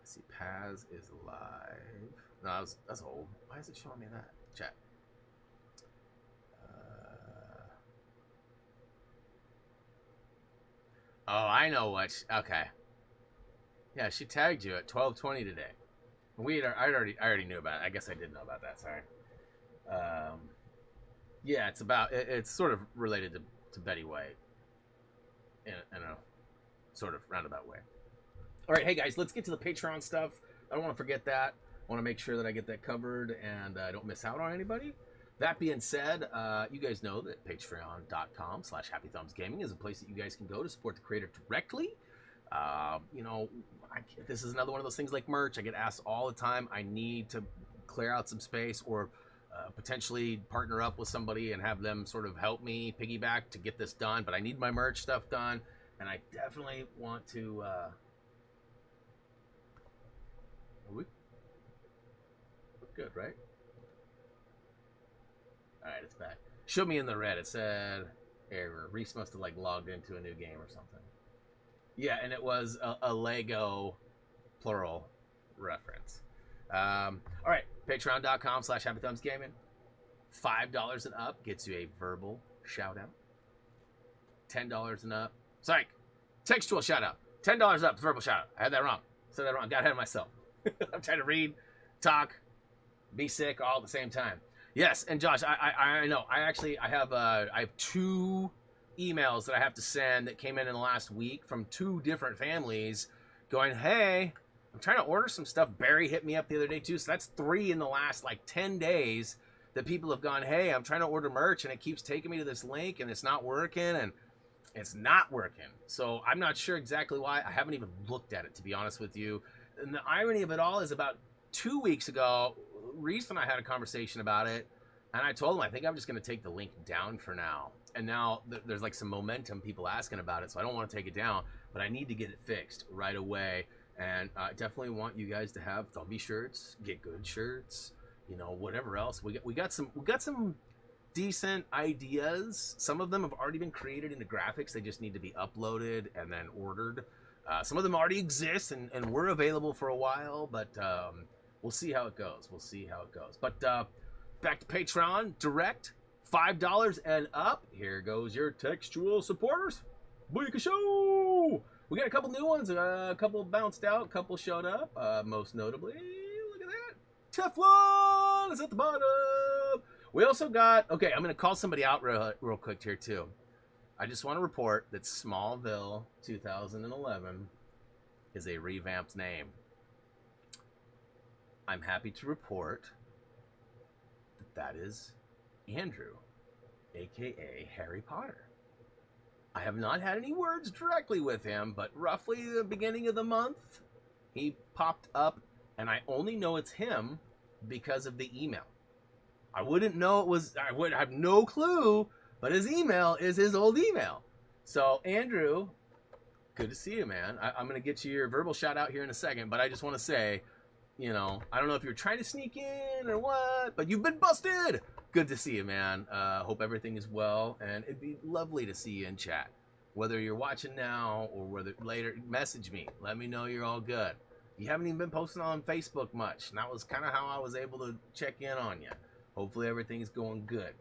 I see Paz is live. No, that's old. Why is it showing me that? Chat. Oh, I know what. Okay. Yeah, she tagged you at 12:20 today. I already knew about it. I guess I did know about that. Sorry. Yeah, it's sort of related to Betty White in a sort of roundabout way. All right, hey guys, let's get to the Patreon stuff. I don't want to forget that. I want to make sure that I get that covered and I don't miss out on anybody. That being said, you guys know that patreon.com/HappyThumbsGaming is a place that you guys can go to support the creator directly. You know, this is another one of those things like merch. I get asked all the time. I need to clear out some space or potentially partner up with somebody and have them sort of help me piggyback to get this done. But I need my merch stuff done, and I definitely want to. We're good, right? All right, it's back. Showed me in the red. It said error. Reese must have like logged into a new game or something. Yeah, and it was a Lego plural reference. All right, patreon.com/HappyThumbsGaming. $5 and up gets you a verbal shout out. $10 and up. Sorry, textual shout out. $10 up, verbal shout out. I had that wrong. Said that wrong. Got ahead of myself. I'm trying to read, talk, be sick all at the same time. Yes, and Josh, I know. I have 2 emails that I have to send that came in the last week from 2 different families going, hey, I'm trying to order some stuff. Barry hit me up the other day too. So that's 3 in the last like 10 days that people have gone, hey, I'm trying to order merch and it keeps taking me to this link and it's not working and it's not working. So I'm not sure exactly why. I haven't even looked at it, to be honest with you. And the irony of it all is about 2 weeks ago, Reese and I had a conversation about it. And I told him, I think I'm just going to take the link down for now. And now there's like some momentum, people asking about it. So I don't want to take it down, but I need to get it fixed right away. And I definitely want you guys to have Thumbie shirts, get good shirts, you know, whatever else. We got some decent ideas. Some of them have already been created into graphics. They just need to be uploaded and then ordered. Some of them already exist and were available for a while, but we'll see how it goes. We'll see how it goes. But back to Patreon, direct $5 and up. Here goes your textual supporters. Booyaka Show! We got a couple new ones. A couple bounced out. A couple showed up. Most notably, look at that. Teflon is at the bottom. We also got... Okay, I'm going to call somebody out real quick here, too. I just want to report that Smallville 2011 is a revamped name. I'm happy to report that is Andrew, a.k.a. Harry Potter. I have not had any words directly with him, but roughly the beginning of the month, he popped up, and I only know it's him because of the email. I wouldn't know it was... I would have no clue, but his email is his old email. So, Andrew, good to see you, man. I'm going to get you your verbal shout out here in a second, but I just want to say... You know, I don't know if you're trying to sneak in or what, but you've been busted. Good to see you, man. Hope everything is well, and it'd be lovely to see you in chat. Whether you're watching now or whether later, message me. Let me know you're all good. You haven't even been posting on Facebook much, and that was kind of how I was able to check in on you. Hopefully everything's going good.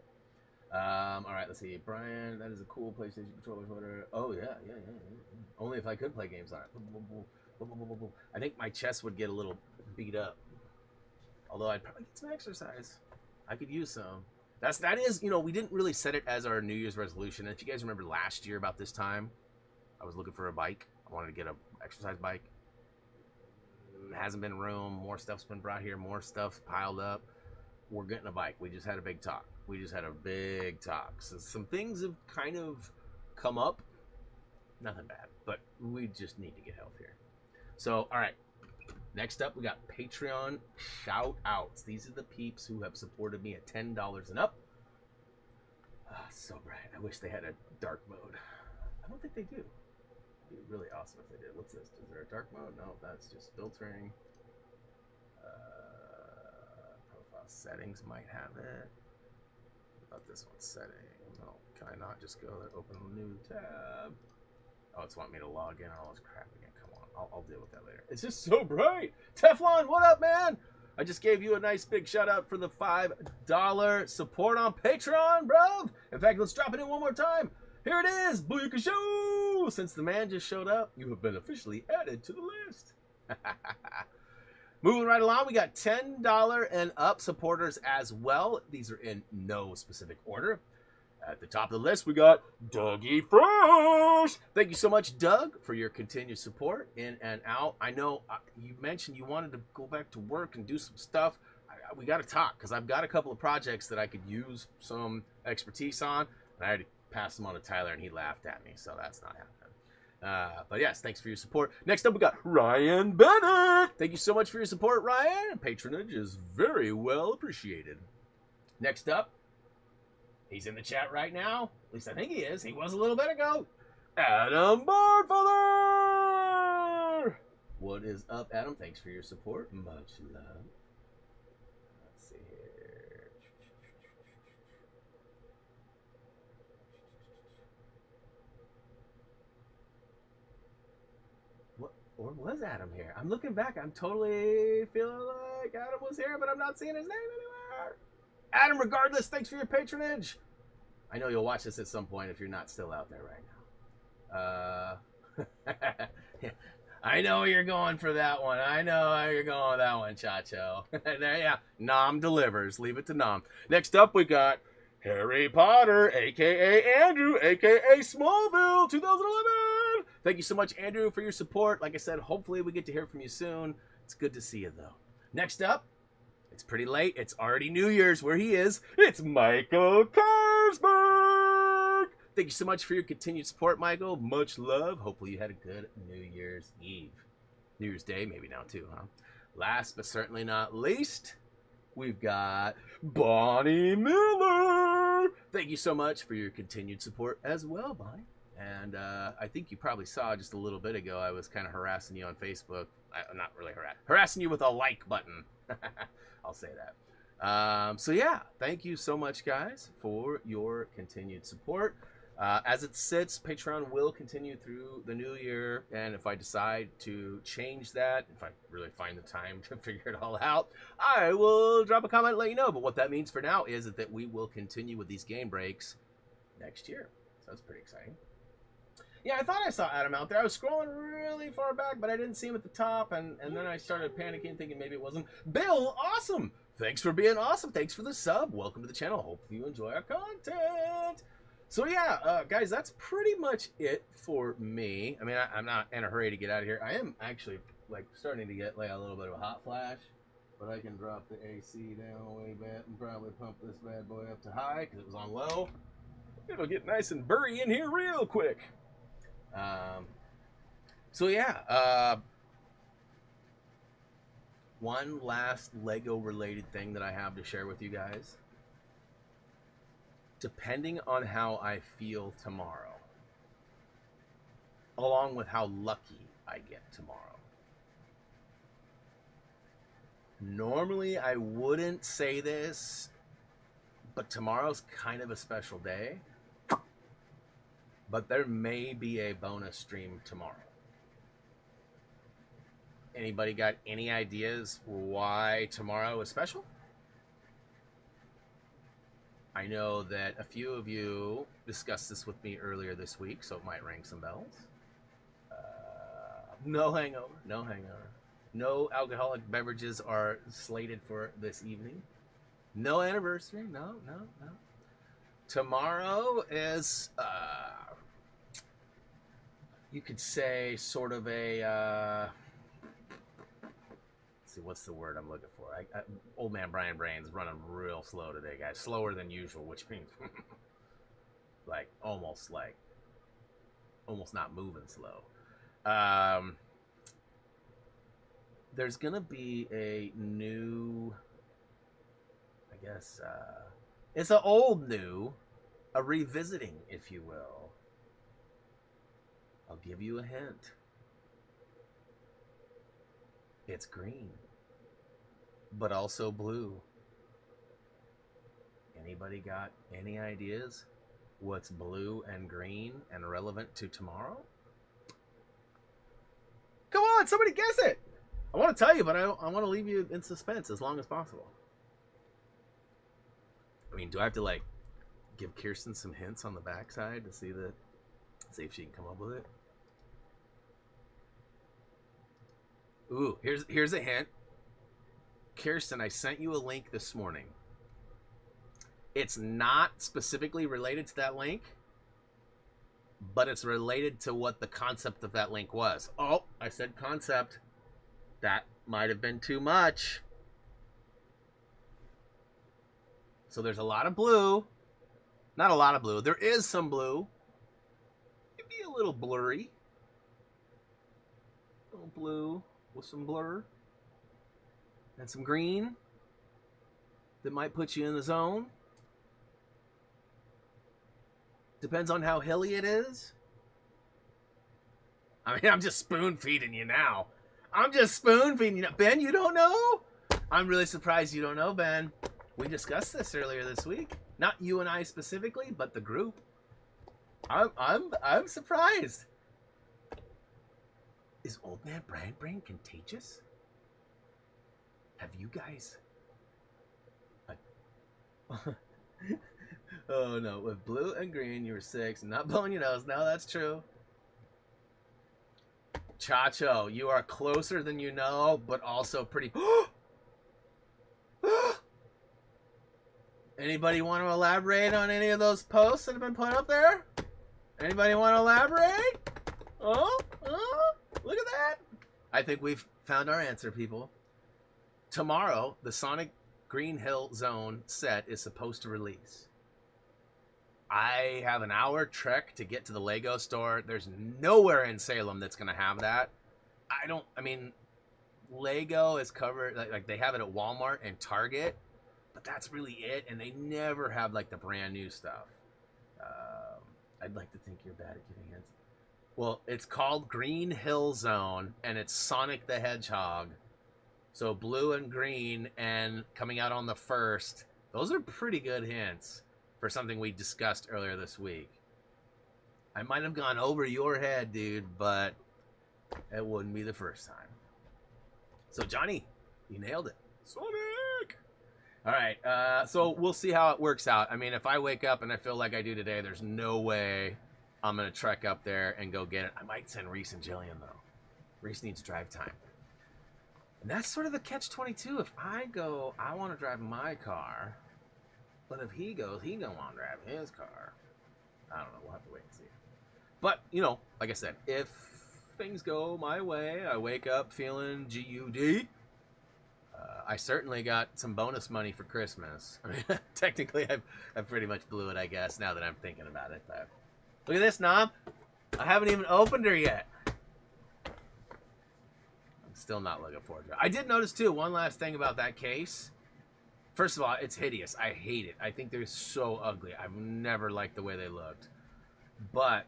All right, let's see. Brian, that is a cool PlayStation controller. Oh, yeah. Only if I could play games on it. I think my chest would get a little beat up. Although I'd probably get some exercise. I could use some. That is, you know, we didn't really set it as our New Year's resolution. If you guys remember last year about this time, I was looking for a bike. I wanted to get an exercise bike. It hasn't been room. More stuff's been brought here. More stuff's piled up. We're getting a bike. We just had a big talk. So some things have kind of come up. Nothing bad, but we just need to get help here. So, all right. Next up, we got Patreon shout-outs. These are the peeps who have supported me at $10 and up. So bright. I wish they had a dark mode. I don't think they do. It'd be really awesome if they did. What's this? Is there a dark mode? No, that's just filtering. Profile settings might have it. What about this one? Setting. No, can I not just go there, open a new tab? Oh, it's wanting me to log in and all this crap again. Come on, I'll deal with that later. It's just so bright. Teflon, what up, man? I just gave you a nice big shout out for the $5 support on Patreon, bro. In fact, let's drop it in one more time. Here it is, Booyaka Show. Since the man just showed up, you have been officially added to the list. Moving right along, we got $10 and up supporters as well. These are in no specific order. At the top of the list, we got Dougie Fresh. Thank you so much, Doug, for your continued support in and out. I know you mentioned you wanted to go back to work and do some stuff. We got to talk because I've got a couple of projects that I could use some expertise on. And I already passed them on to Tyler, and he laughed at me, so that's not happening. But yes, thanks for your support. Next up, we got Ryan Bennett. Thank you so much for your support, Ryan. Patronage is very well appreciated. Next up, he's in the chat right now. At least I think he is. He was a little bit ago. Adam Barnfather! What is up, Adam? Thanks for your support. Much love. Let's see here. What? Or was Adam here? I'm looking back. I'm totally feeling like Adam was here, but I'm not seeing his name anywhere. Adam, regardless, thanks for your patronage. I know you'll watch this at some point if you're not still out there right now. I know you're going for that one. I know you're going with that one, Chacho. Yeah, Nom delivers. Leave it to Nom. Next up, we got Harry Potter, a.k.a. Andrew, a.k.a. Smallville 2011. Thank you so much, Andrew, for your support. Like I said, hopefully we get to hear from you soon. It's good to see you, though. Next up, it's pretty late. It's already New Year's where he is. It's Michael Karsberg. Thank you so much for your continued support, Michael. Much love. Hopefully you had a good New Year's Eve. New Year's Day, maybe now too, huh? Last but certainly not least, we've got Bonnie Miller. Thank you so much for your continued support as well, Bonnie. And I think you probably saw just a little bit ago, I was kind of harassing you on Facebook. Not really harassing you with a like button. I'll say that. So yeah, thank you so much, guys, for your continued support. As it sits, Patreon will continue through the new year, and if I decide to change that, if I really find the time to figure it all out, I will drop a comment and let you know. But what that means for now is that we will continue with these game breaks next year. So that's pretty exciting. Yeah, I thought I saw Adam out there. I was scrolling really far back, but I didn't see him at the top, and then I started panicking, thinking maybe it wasn't. Bill, awesome! Thanks for being awesome. Thanks for the sub. Welcome to the channel. Hope you enjoy our content. So yeah, guys, that's pretty much it for me. I mean, I'm not in a hurry to get out of here. I am actually like starting to get like a little bit of a hot flash, but I can drop the AC down way back and probably pump this bad boy up to high because it was on low. It'll get nice and burry in here real quick. So yeah, one last Lego related thing that I have to share with you guys. Depending on how I feel tomorrow, along with how lucky I get tomorrow. Normally I wouldn't say this, but tomorrow's kind of a special day. But there may be a bonus stream tomorrow. Anybody got any ideas why tomorrow is special? I know that a few of you discussed this with me earlier this week, so it might ring some bells. No hangover, no hangover. No alcoholic beverages are slated for this evening. No anniversary, no. Tomorrow is, you could say, sort of a, let's see, what's the word I'm looking for? Old man Brian Brain's running real slow today, guys. Slower than usual, which means like almost not moving slow. There's gonna be a new, I guess, it's an old new, a revisiting, if you will. I'll give you a hint. It's green, but also blue. Anybody got any ideas what's blue and green and relevant to tomorrow? Come on, somebody guess it! I want to tell you, but I want to leave you in suspense as long as possible. I mean, do I have to like give Kirsten some hints on the backside to see if she can come up with it? Ooh, here's a hint. Kirsten, I sent you a link this morning. It's not specifically related to that link, but it's related to what the concept of that link was. Oh, I said concept. That might have been too much. So there's a lot of blue. Not a lot of blue. There is some blue. It'd be a little blurry. A little blue with some blur. And some green that might put you in the zone. Depends on how hilly it is. I mean, I'm just spoon feeding you now. I'm just spoon feeding you. Ben, you don't know? I'm really surprised you don't know, Ben. We discussed this earlier this week. Not you and I specifically, but the group. I'm surprised. Is Old Man Brian Brain contagious? Have you guys? Oh no, with blue and green you were 6. Not blowing your nose. No, that's true. Chacho, you are closer than you know, but also pretty. Anybody want to elaborate on any of those posts that have been put up there? Anybody want to elaborate? Oh, look at that. I think we've found our answer, people. Tomorrow, the Sonic Green Hill Zone set is supposed to release. I have an hour trek to get to the Lego store. There's nowhere in Salem that's going to have that. I mean, Lego is covered, like they have it at Walmart and Target, but that's really it. And they never have like the brand new stuff. I'd like to think you're bad at giving hints. Well, it's called Green Hill Zone and it's Sonic the Hedgehog. So blue and green and coming out on the 1st. Those are pretty good hints for something we discussed earlier this week. I might have gone over your head, dude, but it wouldn't be the first time. So, Johnny, you nailed it. Sonic! All right, so we'll see how it works out. I mean, if I wake up and I feel like I do today, there's no way I'm going to trek up there and go get it. I might send Reese and Jillian, though. Reese needs drive time. And that's sort of the catch-22. If I go, I want to drive my car. But if he goes, he don't want to drive his car. I don't know. We'll have to wait and see. But, you know, like I said, if things go my way, I wake up feeling GUD. I certainly got some bonus money for Christmas. I mean, technically, I've pretty much blew it, I guess, now that I'm thinking about it. But look at this, Nom. I haven't even opened her yet. I'm still not looking forward to it. I did notice, too, one last thing about that case. First of all, it's hideous. I hate it. I think they're so ugly. I've never liked the way they looked. But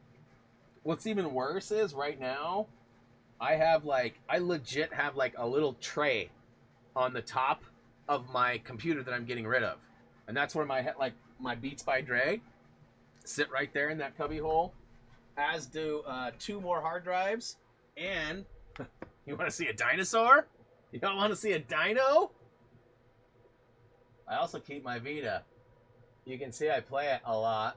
what's even worse is right now, I legit have like a little tray on the top of my computer that I'm getting rid of. And that's where my Beats by Dre sit right there in that cubby hole. As do 2 more hard drives. And you want to see a dinosaur? You don't want to see a dino? I also keep my Vita. You can see I play it a lot.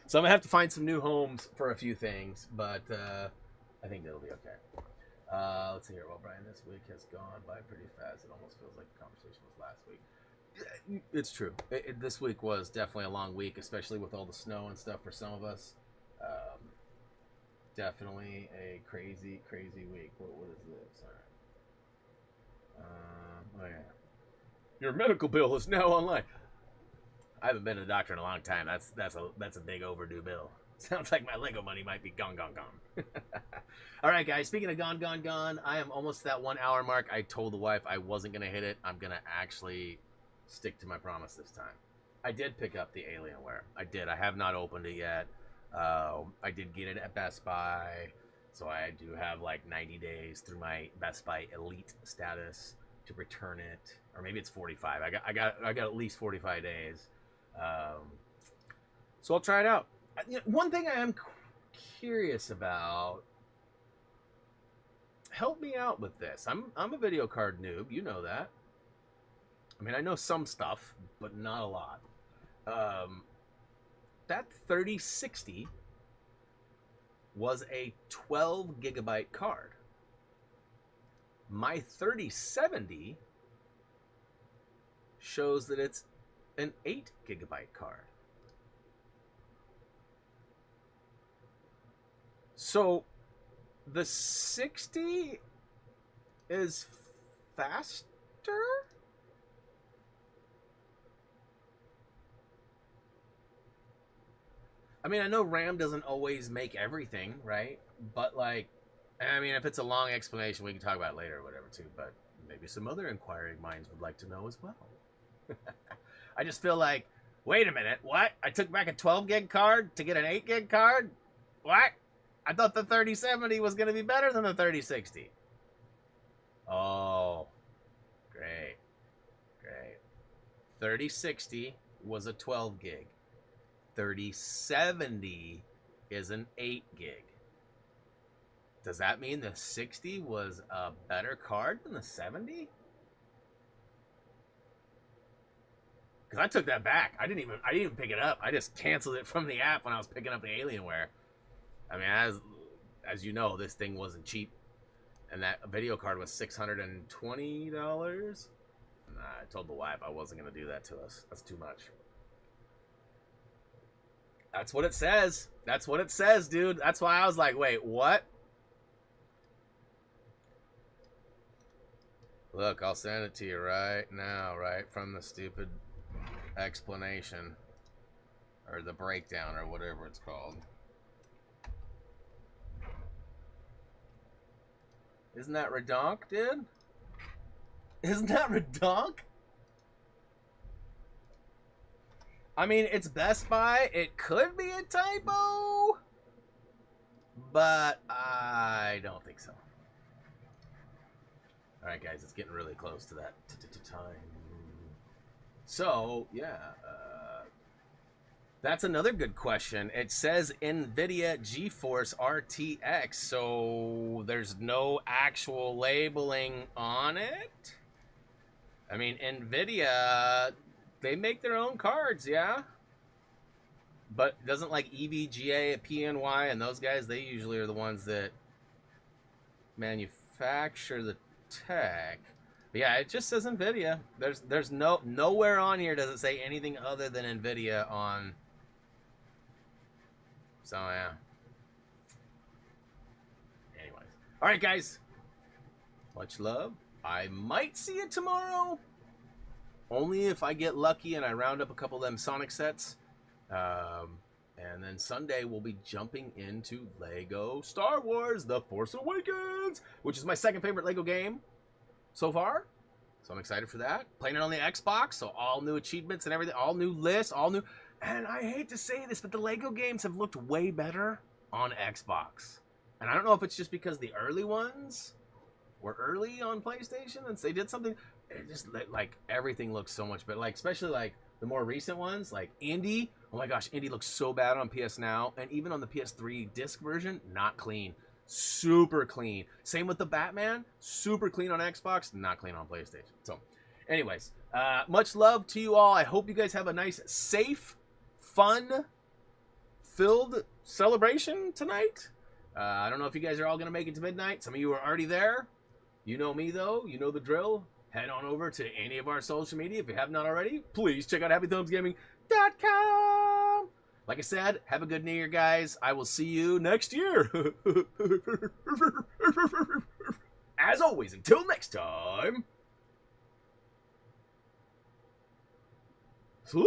So I'm going to have to find some new homes for a few things, but I think that'll be okay. Let's see here. Well, Brian, this week has gone by pretty fast. It almost feels like the conversation was last week. It's true. This week was definitely a long week, especially with all the snow and stuff for some of us. Definitely a crazy, crazy week. What is this? All right. Oh, yeah. Your medical bill is now online. I haven't been to the doctor in a long time. That's a big overdue bill. Sounds like my Lego money might be gone. All right, guys. Speaking of gone, I am almost to that 1 hour mark. I told the wife I wasn't going to hit it. I'm going to actually stick to my promise this time. I did pick up the Alienware. I did. I have not opened it yet. I did get it at Best Buy. So I do have like 90 days through my Best Buy Elite status to return it. Or maybe it's 45. I got at least 45 days. So I'll try it out. One thing I am curious about, help me out with this. I'm a video card noob, you know that. I mean, I know some stuff, but not a lot. That 3060 was a 12 gigabyte card. My 3070 shows that it's an 8 gigabyte card. So the 60 is faster? I mean, I know RAM doesn't always make everything, right? But like, I mean, if it's a long explanation, we can talk about it later or whatever too, but maybe some other inquiring minds would like to know as well. I just feel like, wait a minute, what? I took back a 12 gig card to get an 8 gig card? What? I thought the 3070 was going to be better than the 3060. Oh, great. 3060 was a 12 gig. 3070 is an 8 gig. Does that mean the 60 was a better card than the 70? Because I took that back. I didn't even pick it up. I just canceled it from the app when I was picking up the Alienware. I mean, as you know, this thing wasn't cheap, and that video card was $620. I told the wife I wasn't gonna do that to us. That's too much. That's what it says. That's what it says, dude. That's why I was like, wait, what? Look, I'll send it to you right now, right from the stupid explanation or the breakdown or whatever it's called. Isn't that redonk, dude? Isn't that redonk? I mean, it's Best Buy. It could be a typo, but I don't think so. All right, guys, it's getting really close to that time. So, yeah. That's another good question. It says NVIDIA GeForce RTX, so there's no actual labeling on it. I mean, NVIDIA, they make their own cards, yeah? But doesn't like EVGA, PNY, and those guys, they usually are the ones that manufacture the tech. But yeah, it just says NVIDIA. There's nowhere on here does it say anything other than NVIDIA on. So yeah. Anyways, all right, guys. Much love. I might see it tomorrow, only if I get lucky and I round up a couple of them Sonic sets. And then Sunday we'll be jumping into Lego Star Wars: The Force Awakens, which is my second favorite Lego game so far. So I'm excited for that. Playing it on the Xbox, so all new achievements and everything, all new lists, all new. And I hate to say this, but the Lego games have looked way better on Xbox. And I don't know if it's just because the early ones were early on PlayStation and they did something. It just like everything looks so much better. Like especially like the more recent ones, like Indy. Oh my gosh, Indy looks so bad on PS Now, and even on the PS3 disc version, not clean. Super clean. Same with the Batman, super clean on Xbox, not clean on PlayStation. So, anyways, much love to you all. I hope you guys have a nice, safe, fun-filled celebration tonight. I don't know if you guys are all going to make it to midnight. Some of you are already there. You know me, though. You know the drill. Head on over to any of our social media. If you have not already, please check out HappyThumbsGaming.com. Like I said, have a good New Year, guys. I will see you next year. As always, until next time. See ya.